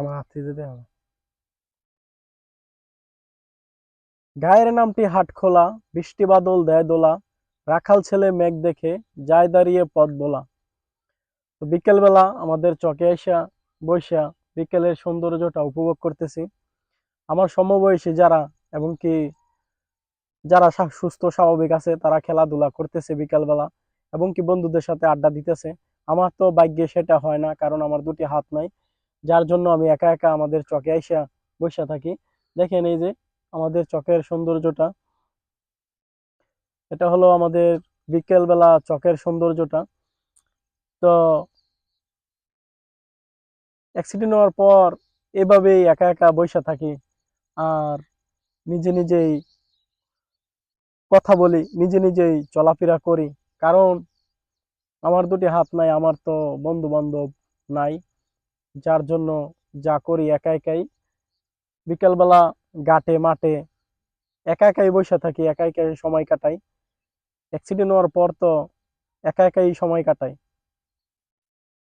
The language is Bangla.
আমার হাত থেকে যেতে হবে। গায়ের নামটি হাটখোলা, বৃষ্টি বাদল দেয় দোলা, রাখাল ছেলে মেঘ দেখে যায় দাঁড়িয়ে পথ ভোলা। তো বিকেলবেলা আমাদের চকে আইসা বইসা বিকেলের সৌন্দর্যটা উপভোগ করতেছি। আমার সমবয়সী যারা এবং কি যারা সুস্থ স্বাভাবিক আছে তারা খেলাধুলা করতেছে বিকালবেলা এবং কি বন্ধুদের সাথে আড্ডা দিতেছে। আমার তো ভাগ্যে সেটা হয় না, কারণ আমার দুটি হাত নাই, যার জন্য আমি একা একা আমাদের চকে আইসা বসে থাকি। দেখেন এই যে আমাদের চকের সৌন্দর্যটা, এটা হলো আমাদের বিকেল বেলা চকের সৌন্দর্যটা। তো অ্যাক্সিডেন্ট হওয়ার পর এভাবেই একা একা বসে থাকি আর নিজে নিজেই কথা বলি, নিজে নিজেই চলাফেরা করি, কারণ আমার দুটি হাত নাই, আমার তো বন্ধু বান্ধব নাই, যার জন্য যা করি একা একাই বিকেলবেলা ঘাটে মাঠে একা একাই বসে থাকি, একা একাই সময় কাটাই। অ্যাক্সিডেন্ট হওয়ার পর তো একা একাই সময় কাটাই।